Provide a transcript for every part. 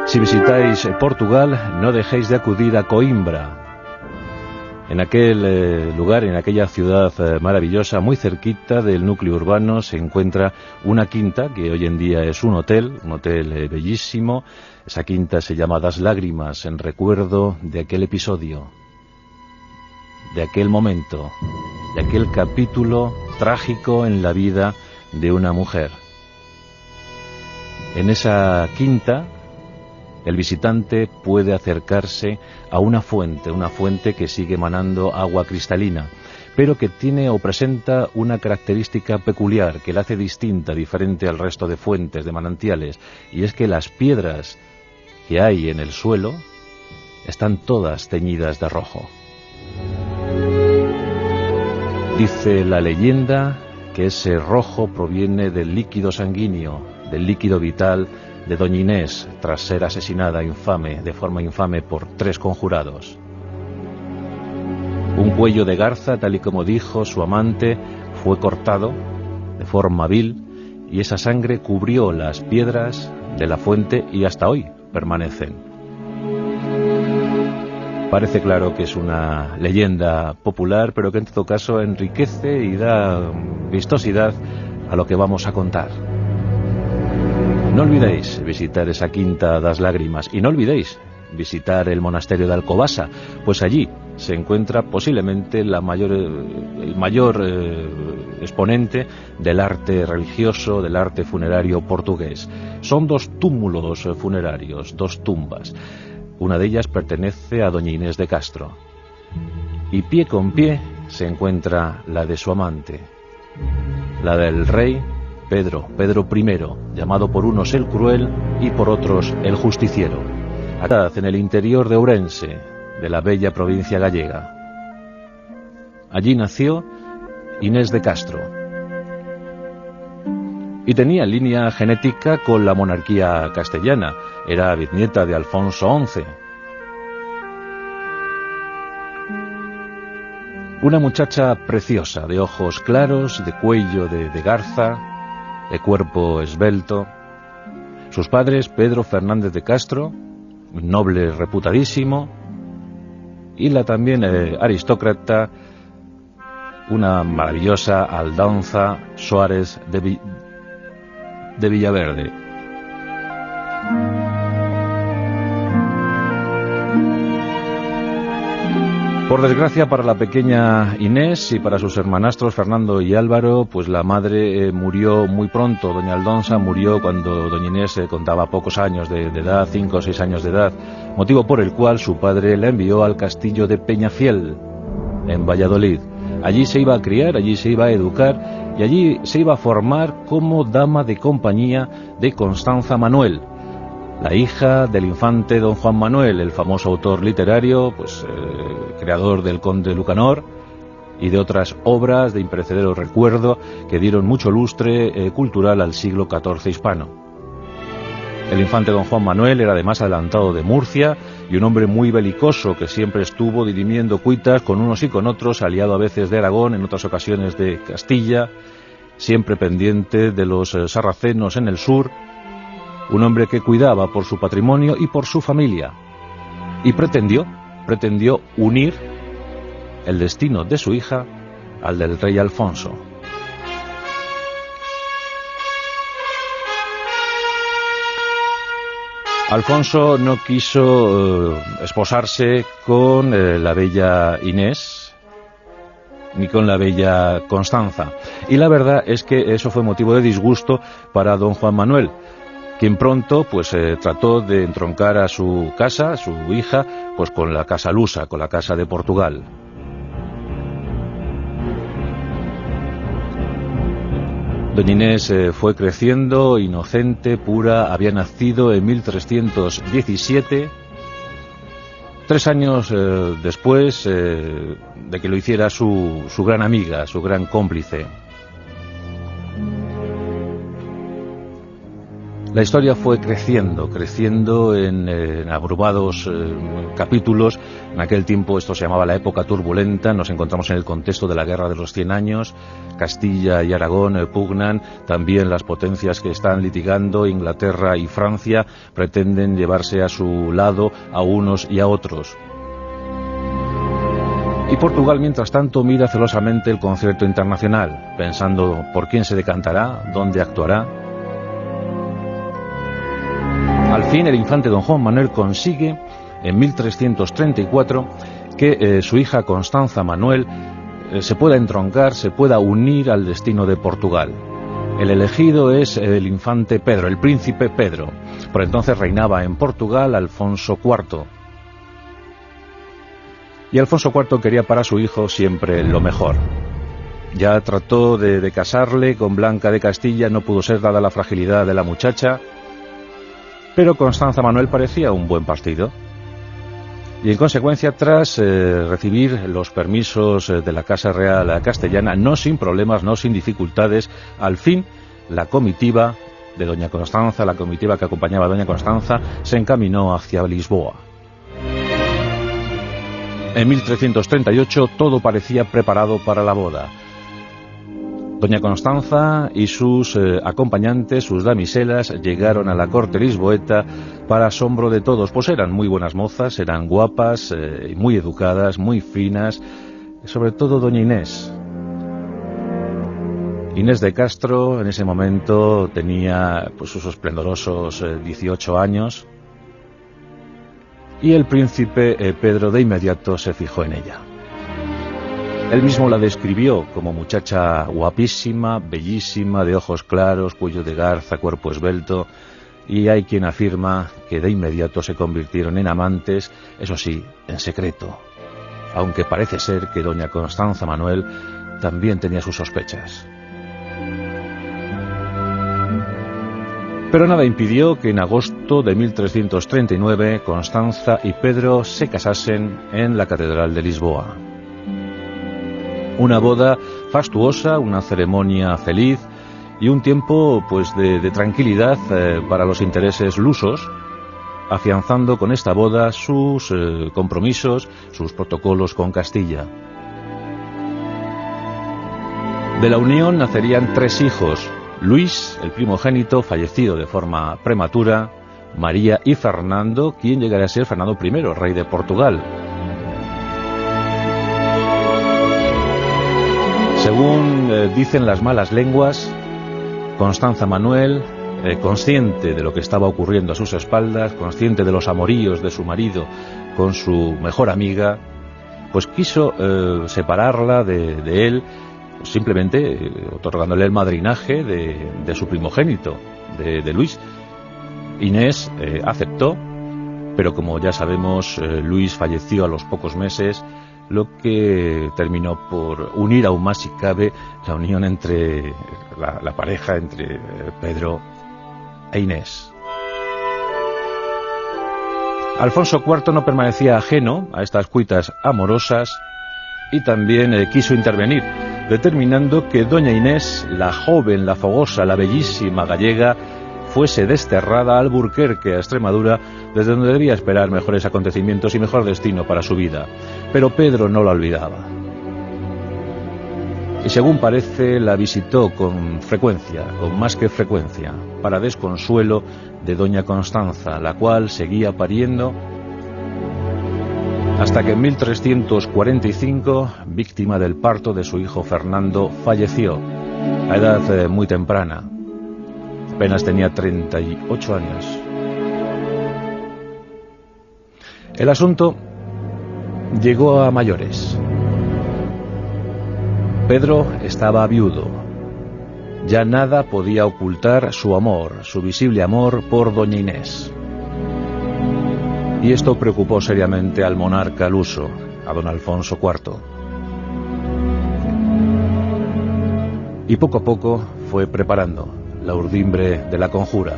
Si visitáis Portugal, no dejéis de acudir a Coimbra. En aquel lugar, en aquella ciudad maravillosa, muy cerquita del núcleo urbano, se encuentra una quinta que hoy en día es un hotel bellísimo. Esa quinta se llama Das Lágrimas, en recuerdo de aquel episodio, de aquel momento, de aquel capítulo trágico en la vida de una mujer. En esa quinta, el visitante puede acercarse a una fuente que sigue emanando agua cristalina, pero que tiene o presenta una característica peculiar que la hace distinta, diferente al resto de fuentes, de manantiales, y es que las piedras que hay en el suelo están todas teñidas de rojo. Dice la leyenda que ese rojo proviene del líquido sanguíneo, del líquido vital de doña Inés, tras ser asesinada de forma infame por 3 conjurados. Un cuello de garza, tal y como dijo su amante, fue cortado de forma vil y esa sangre cubrió las piedras de la fuente y hasta hoy permanecen. Parece claro que es una leyenda popular, pero que en todo caso enriquece y da vistosidad a lo que vamos a contar. No olvidéis visitar esa quinta Das Lágrimas y no olvidéis visitar el monasterio de Alcobaça, pues allí se encuentra posiblemente el mayor exponente del arte religioso, del arte funerario portugués. Son 2 túmulos funerarios, 2 tumbas. Una de ellas pertenece a doña Inés de Castro. Y pie con pie se encuentra la de su amante, la del rey Pedro I, llamado por unos el Cruel y por otros el Justiciero. En el interior de Ourense, de la bella provincia gallega. Allí nació Inés de Castro. Y tenía línea genética con la monarquía castellana. Era bisnieta de Alfonso XI. Una muchacha preciosa, de ojos claros, de cuello de garza, de cuerpo esbelto. Sus padres, Pedro Fernández de Castro, noble reputadísimo, y la también aristócrata, una maravillosa Aldonza Suárez de Villaverde. Por desgracia para la pequeña Inés y para sus hermanastros Fernando y Álvaro, pues la madre murió muy pronto. Doña Aldonza murió cuando doña Inés contaba pocos años de edad, 5 o 6 años de edad, motivo por el cual su padre la envió al castillo de Peñafiel, en Valladolid. Allí se iba a criar, allí se iba a educar y allí se iba a formar como dama de compañía de Constanza Manuel, la hija del infante don Juan Manuel, el famoso autor literario, creador del Conde Lucanor y de otras obras de imperecedero recuerdo que dieron mucho lustre cultural al siglo XIV hispano. El infante don Juan Manuel era además adelantado de Murcia y un hombre muy belicoso que siempre estuvo dirimiendo cuitas con unos y con otros, aliado a veces de Aragón, en otras ocasiones de Castilla, siempre pendiente de los sarracenos en el sur. Un hombre que cuidaba por su patrimonio y por su familia, y pretendió unir el destino de su hija al del rey Alfonso. Alfonso no quiso esposarse con la bella Inés ni con la bella Constanza, y la verdad es que eso fue motivo de disgusto para don Juan Manuel, quien pronto trató de entroncar a su casa, a su hija, con la casa lusa, con la casa de Portugal. Doña Inés fue creciendo, inocente, pura, había nacido en 1317, 3 años después de que lo hiciera su gran amiga, su gran cómplice. La historia fue creciendo en abrumados capítulos. En aquel tiempo esto se llamaba la época turbulenta. Nos encontramos en el contexto de la Guerra de los 100 años. Castilla y Aragón pugnan. También las potencias que están litigando, Inglaterra y Francia, pretenden llevarse a su lado a unos y a otros. Y Portugal, mientras tanto, mira celosamente el concierto internacional, pensando por quién se decantará, dónde actuará. Al fin, el infante don Juan Manuel consigue, en 1334, que su hija Constanza Manuel se pueda entroncar, se pueda unir al destino de Portugal. El elegido es el infante Pedro, el príncipe Pedro. Por entonces reinaba en Portugal Alfonso IV. Y Alfonso IV quería para su hijo siempre lo mejor. Ya trató de casarle con Blanca de Castilla, no pudo ser dada la fragilidad de la muchacha, pero Constanza Manuel parecía un buen partido. Y en consecuencia, tras recibir los permisos de la Casa Real castellana, no sin problemas, no sin dificultades, al fin la comitiva de doña Constanza, la comitiva que acompañaba a doña Constanza, se encaminó hacia Lisboa. En 1338 todo parecía preparado para la boda. Doña Constanza y sus acompañantes, sus damiselas, llegaron a la corte lisboeta para asombro de todos, pues eran muy buenas mozas, eran guapas, muy educadas, muy finas, sobre todo doña Inés. Inés de Castro en ese momento tenía pues sus esplendorosos 18 años, y el príncipe Pedro de inmediato se fijó en ella. Él mismo la describió como muchacha guapísima, bellísima, de ojos claros, cuello de garza, cuerpo esbelto, y hay quien afirma que de inmediato se convirtieron en amantes, eso sí, en secreto, aunque parece ser que doña Constanza Manuel también tenía sus sospechas. Pero nada impidió que en agosto de 1339 Constanza y Pedro se casasen en la Catedral de Lisboa. Una boda fastuosa, una ceremonia feliz y un tiempo pues de tranquilidad para los intereses lusos, afianzando con esta boda sus compromisos, sus protocolos con Castilla. De la unión nacerían 3 hijos: Luis, el primogénito, fallecido de forma prematura; María y Fernando, quien llegaría a ser Fernando I, rey de Portugal. Según dicen las malas lenguas, Constanza Manuel, consciente de lo que estaba ocurriendo a sus espaldas, consciente de los amoríos de su marido con su mejor amiga, pues quiso separarla de él, simplemente otorgándole el madrinaje de su primogénito, de Luis. Inés aceptó, pero como ya sabemos, Luis falleció a los pocos meses, lo que terminó por unir aún más, si cabe, la unión entre la pareja, entre Pedro e Inés. Alfonso IV no permanecía ajeno a estas cuitas amorosas y también quiso intervenir, determinando que doña Inés, la joven, la fogosa, la bellísima gallega, fuese desterrada a Alburquerque, a Extremadura, desde donde debía esperar mejores acontecimientos y mejor destino para su vida. Pero Pedro no la olvidaba. Y según parece, la visitó con frecuencia, con más que frecuencia, para desconsuelo de doña Constanza, la cual seguía pariendo, hasta que en 1345, víctima del parto de su hijo Fernando, falleció a edad muy temprana. Apenas tenía 38 años. El asunto llegó a mayores. Pedro estaba viudo. Ya nada podía ocultar su amor, su visible amor por doña Inés. Y esto preocupó seriamente al monarca luso, a don Alfonso IV. Y poco a poco fue preparando la urdimbre de la conjura.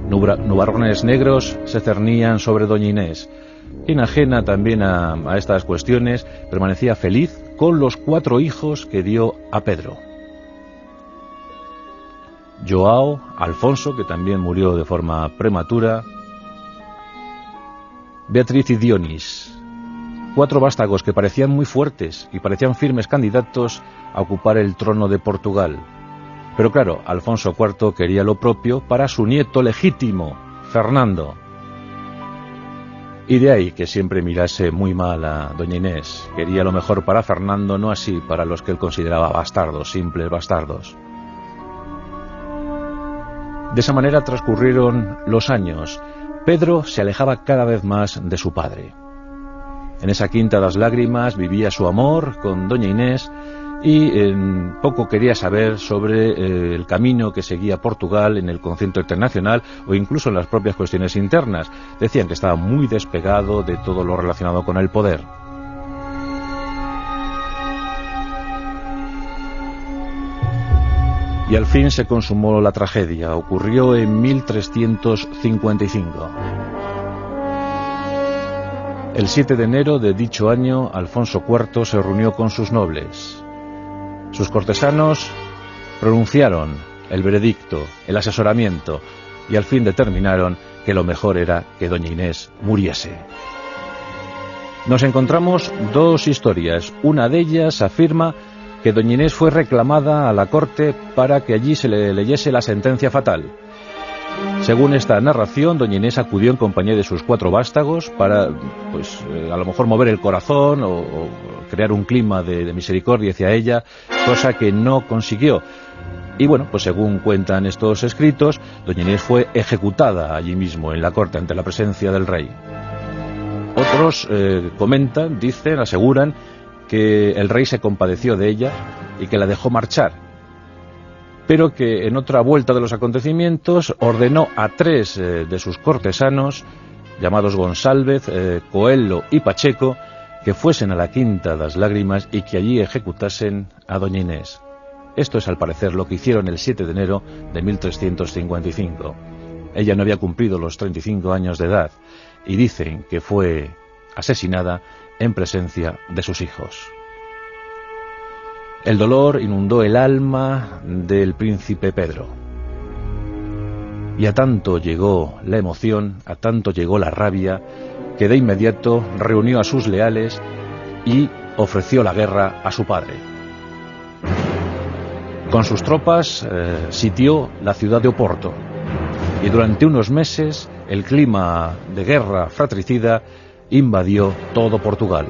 Nubarrones negros se cernían sobre doña Inés, quien, ajena también a estas cuestiones, permanecía feliz con los 4 hijos que dio a Pedro. Joao, Alfonso, que también murió de forma prematura, Beatriz y Dionis. 4 vástagos que parecían muy fuertes y parecían firmes candidatos a ocupar el trono de Portugal. Pero claro, Alfonso IV quería lo propio para su nieto legítimo, Fernando. Y de ahí que siempre mirase muy mal a doña Inés. Quería lo mejor para Fernando, no así para los que él consideraba bastardos, simples bastardos. De esa manera transcurrieron los años. Pedro se alejaba cada vez más de su padre. En esa Quinta das Lágrimas vivía su amor con doña Inés y poco quería saber sobre el camino que seguía Portugal en el concierto internacional o incluso en las propias cuestiones internas. Decían que estaba muy despegado de todo lo relacionado con el poder. Y al fin se consumó la tragedia. Ocurrió en 1355. El 7 de enero de dicho año, Alfonso IV se reunió con sus nobles. Sus cortesanos pronunciaron el veredicto, el asesoramiento, y al fin determinaron que lo mejor era que doña Inés muriese. Nos encontramos 2 historias. Una de ellas afirma que doña Inés fue reclamada a la corte para que allí se le leyese la sentencia fatal. Según esta narración, doña Inés acudió en compañía de sus 4 vástagos para, a lo mejor mover el corazón o crear un clima de misericordia hacia ella, cosa que no consiguió. Y bueno, pues según cuentan estos escritos, doña Inés fue ejecutada allí mismo, en la corte, ante la presencia del rey. Otros comentan, dicen, aseguran que el rey se compadeció de ella y que la dejó marchar, pero que en otra vuelta de los acontecimientos ordenó a 3 de sus cortesanos, llamados González, Coelho y Pacheco, que fuesen a la Quinta das Lágrimas y que allí ejecutasen a doña Inés. Esto es al parecer lo que hicieron el 7 de enero de 1355. Ella no había cumplido los 35 años de edad y dicen que fue asesinada en presencia de sus hijos. El dolor inundó el alma del príncipe Pedro. Y a tanto llegó la emoción, a tanto llegó la rabia, que de inmediato reunió a sus leales y ofreció la guerra a su padre. Con sus tropas sitió la ciudad de Oporto y durante unos meses el clima de guerra fratricida invadió todo Portugal.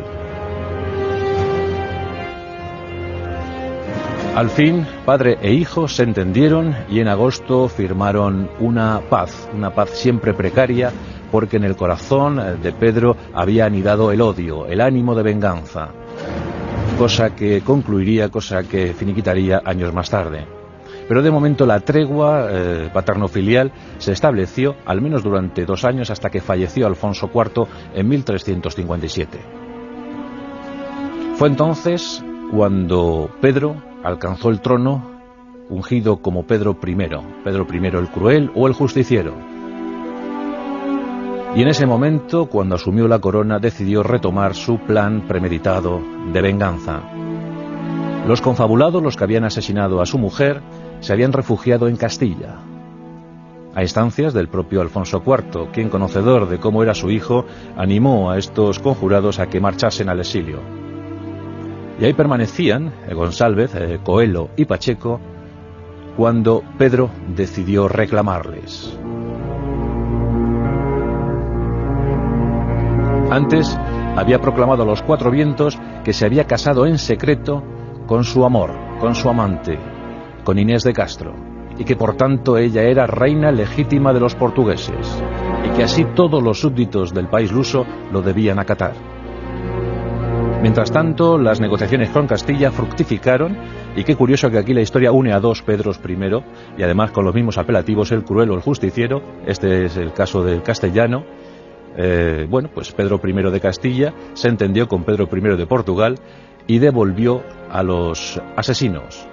Al fin, padre e hijo se entendieron y en agosto firmaron una paz siempre precaria, porque en el corazón de Pedro había anidado el odio, el ánimo de venganza, cosa que concluiría, cosa que finiquitaría años más tarde. Pero de momento la tregua paterno-filial se estableció al menos durante 2 años hasta que falleció Alfonso IV en 1357. Fue entonces cuando Pedro alcanzó el trono, ungido como Pedro I el Cruel o el Justiciero. Y en ese momento, cuando asumió la corona, decidió retomar su plan premeditado de venganza. Los confabulados, los que habían asesinado a su mujer, se habían refugiado en Castilla, a instancias del propio Alfonso IV, quien, conocedor de cómo era su hijo, animó a estos conjurados a que marchasen al exilio. Y ahí permanecían González, Coelho y Pacheco cuando Pedro decidió reclamarles. Antes había proclamado a los 4 vientos que se había casado en secreto con su amor, con su amante, con Inés de Castro, y que por tanto ella era reina legítima de los portugueses, y que así todos los súbditos del país luso lo debían acatar. Mientras tanto, las negociaciones con Castilla fructificaron, y qué curioso que aquí la historia une a 2 Pedros I, y además con los mismos apelativos, el Cruel o el Justiciero. Este es el caso del castellano. Pues Pedro I de Castilla se entendió con Pedro I de Portugal y devolvió a los asesinos,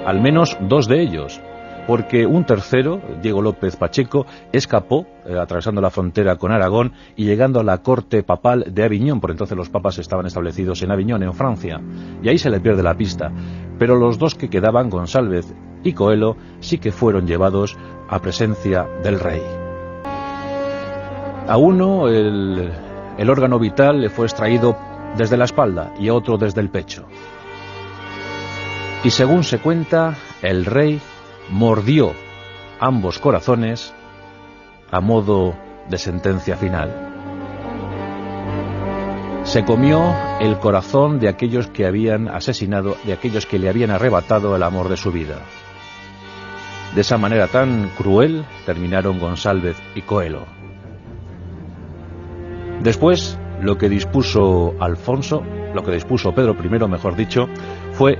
al menos 2 de ellos, porque un tercero, Diego López Pacheco, escapó atravesando la frontera con Aragón y llegando a la corte papal de Aviñón. Por entonces los papas estaban establecidos en Aviñón, en Francia, y ahí se le pierde la pista. Pero los dos que quedaban, González y Coelho, sí que fueron llevados a presencia del rey. A uno el órgano vital le fue extraído desde la espalda y a otro desde el pecho. Y según se cuenta, el rey mordió ambos corazones a modo de sentencia final. Se comió el corazón de aquellos que habían asesinado, de aquellos que le habían arrebatado el amor de su vida. De esa manera tan cruel terminaron González y Coelho. Después, lo que dispuso Pedro I, mejor dicho, fue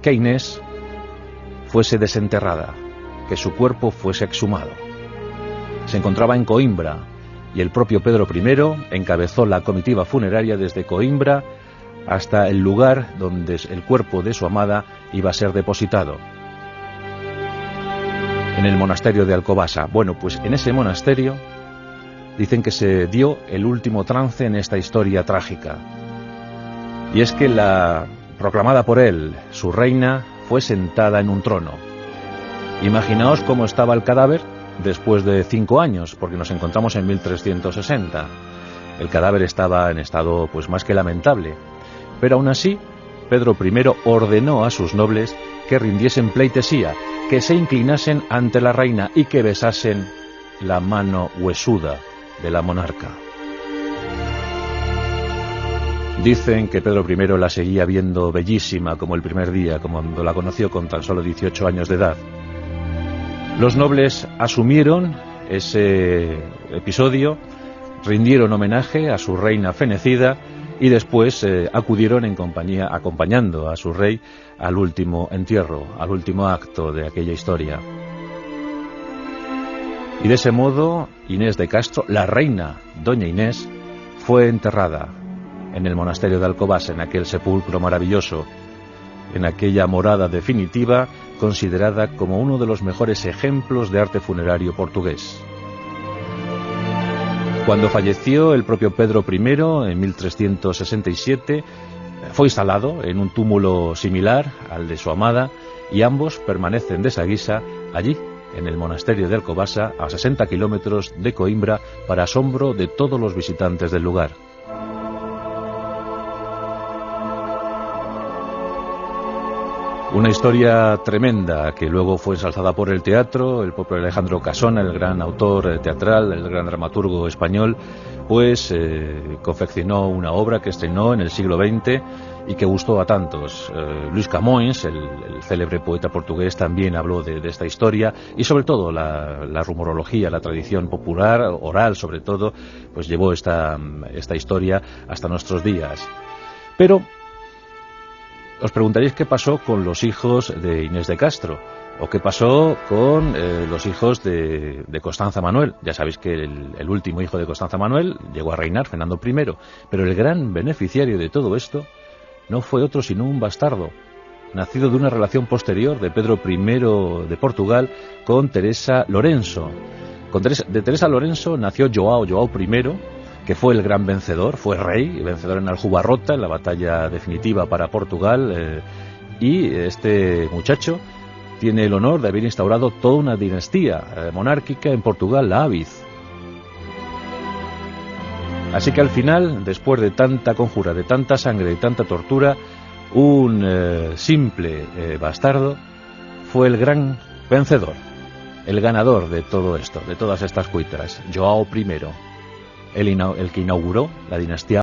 que Inés fuese desenterrada, que su cuerpo fuese exhumado. Se encontraba en Coimbra y el propio Pedro I encabezó la comitiva funeraria desde Coimbra hasta el lugar donde el cuerpo de su amada iba a ser depositado, en el monasterio de Alcobaça. Bueno, pues en ese monasterio dicen que se dio el último trance en esta historia trágica. Y es que la proclamada por él, su reina, fue sentada en un trono. Imaginaos cómo estaba el cadáver después de 5 años, porque nos encontramos en 1360. El cadáver estaba en estado pues más que lamentable. Pero aún así, Pedro I ordenó a sus nobles que rindiesen pleitesía, que se inclinasen ante la reina y que besasen la mano huesuda de la monarca. Dicen que Pedro I la seguía viendo bellísima como el primer día, como cuando la conoció con tan solo 18 años de edad. Los nobles asumieron ese episodio, rindieron homenaje a su reina fenecida y después acudieron acompañando a su rey al último entierro, al último acto de aquella historia. Y de ese modo, Inés de Castro, la reina Doña Inés, fue enterrada en el monasterio de Alcobaça, en aquel sepulcro maravilloso, en aquella morada definitiva considerada como uno de los mejores ejemplos de arte funerario portugués. Cuando falleció el propio Pedro I en 1367, fue instalado en un túmulo similar al de su amada y ambos permanecen de esa guisa allí, en el monasterio de Alcobaça, a 60 kilómetros de Coimbra, para asombro de todos los visitantes del lugar. Una historia tremenda que luego fue ensalzada por el teatro. El propio Alejandro Casona, el gran autor teatral, el gran dramaturgo español, pues confeccionó una obra que estrenó en el siglo XX y que gustó a tantos. Luís Camões, el célebre poeta portugués, también habló de esta historia, y sobre todo la rumorología, la tradición popular, oral sobre todo, pues llevó esta historia hasta nuestros días. Pero os preguntaréis qué pasó con los hijos de Inés de Castro, o qué pasó con los hijos de Constanza Manuel. Ya sabéis que el último hijo de Constanza Manuel llegó a reinar, Fernando I, pero el gran beneficiario de todo esto no fue otro sino un bastardo, nacido de una relación posterior de Pedro I de Portugal con Teresa Lorenzo. De Teresa Lorenzo nació João I, que fue el gran vencedor, fue rey, vencedor en Aljubarrota, en la batalla definitiva para Portugal, y este muchacho tiene el honor de haber instaurado toda una dinastía monárquica en Portugal, la Aviz. Así que al final, después de tanta conjura, de tanta sangre, de tanta tortura, un simple bastardo fue el gran vencedor, el ganador de todo esto, de todas estas cuitas, João I, el que inauguró la dinastía